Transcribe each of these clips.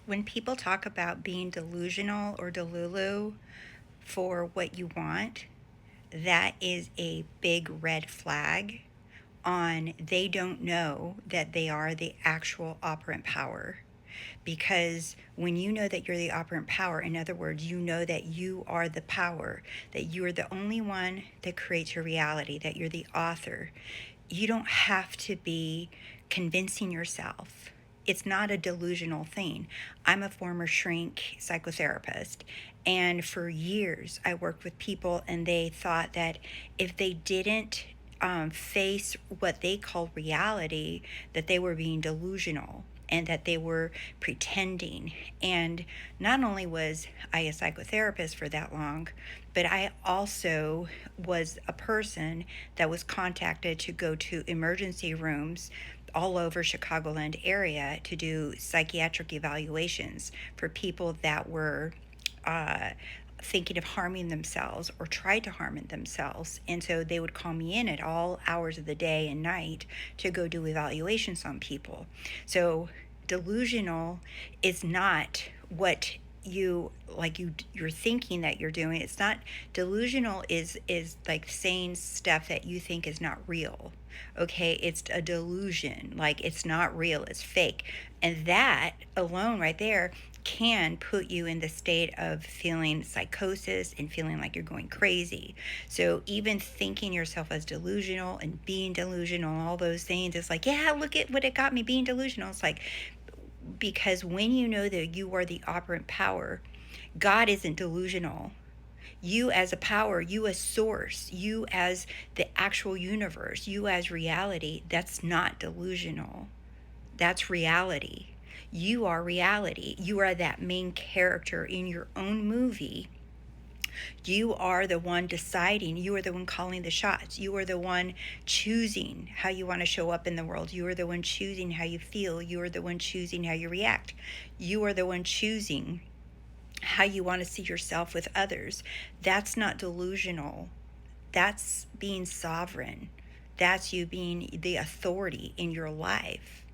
When people talk about being delusional or delulu for what you want, that is a big red flag on they don't know that they are the actual operant power. Because when you know that you're the operant power, in other words, you know that you are the power, that you are the only one that creates your reality, that you're the author, you don't have to be convincing yourself. It's not a delusional thing. I'm a former shrink psychotherapist, and for years I worked with people, and they thought that if they didn't face what they call reality, that they were being delusional and that they were pretending. And not only was I a psychotherapist for that long, but I also was a person that was contacted to go to emergency rooms all over Chicagoland area to do psychiatric evaluations for people that were uh, thinking of harming themselves or tried to harm themselves. And so they would call me in at all hours of the day and night to go do evaluations on people. So delusional is not what you're thinking that you're doing. It's not. Delusional is like saying stuff that you think is not real. Okay, it's a delusion, like it's not real, it's fake. And that alone right there can put you in the state of feeling psychosis and feeling like you're going crazy. So even thinking yourself as delusional and being delusional, all those things, it's like, yeah, look at what it got me being delusional. It's like, because when you know that you are the operant power, God isn't delusional. You as a power, you as source, you as the actual universe, you as reality, that's not delusional. That's reality. You are reality. You are that main character in your own movie. You are the one deciding. You are the one calling the shots. You are the one choosing how you want to show up in the world. You are the one choosing how you feel. You are the one choosing how you react. You are the one choosing how you want to see yourself with others. That's not delusional. That's being sovereign. That's you being the authority in your life.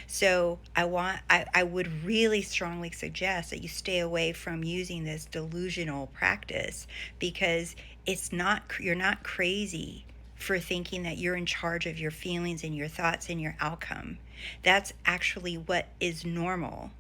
So I would really strongly suggest that you stay away from using this delusional practice, because you're not crazy for thinking that you're in charge of your feelings and your thoughts and your outcome. That's actually what is normal.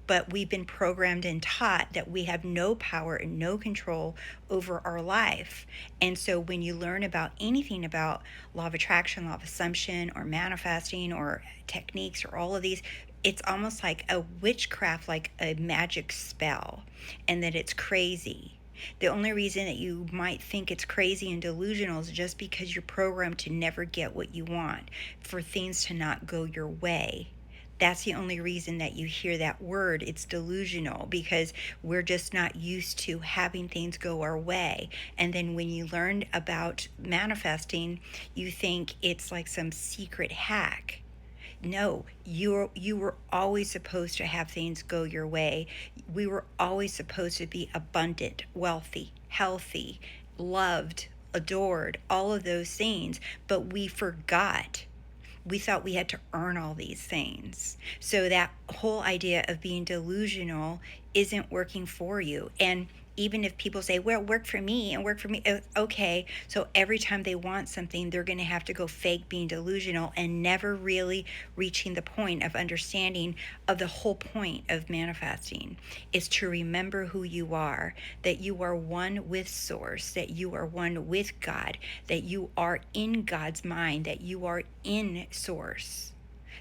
But we've been programmed and taught that we have no power and no control over our life. And so when you learn about anything about law of attraction, law of assumption, or manifesting, or techniques, or all of these, it's almost like a witchcraft, like a magic spell, and that it's crazy. The only reason that you might think it's crazy and delusional is just because you're programmed to never get what you want, for things to not go your way. That's the only reason that you hear that word. It's delusional, because we're just not used to having things go our way. And then when you learn about manifesting, you think it's like some secret hack. No, you were always supposed to have things go your way. We were always supposed to be abundant, wealthy, healthy, loved, adored, all of those things, but we forgot. We thought we had to earn all these things. So that whole idea of being delusional isn't working for you. And even if people say, well, work for me and work for me, okay, so every time they want something, they're going to have to go fake being delusional and never really reaching the point of understanding of the whole point of manifesting is to remember who you are, that you are one with source, that you are one with God, that you are in God's mind, that you are in source,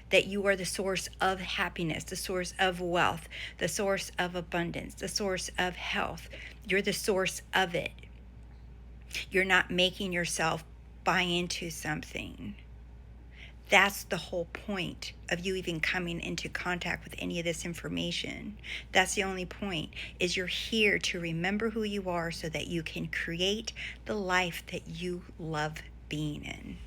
that you are the source of happiness, the source of wealth, the source of abundance, the source of health. You're the source of it. You're not making yourself buy into something. That's the whole point of you even coming into contact with any of this information. That's the only point, is you're here to remember who you are so that you can create the life that you love being in.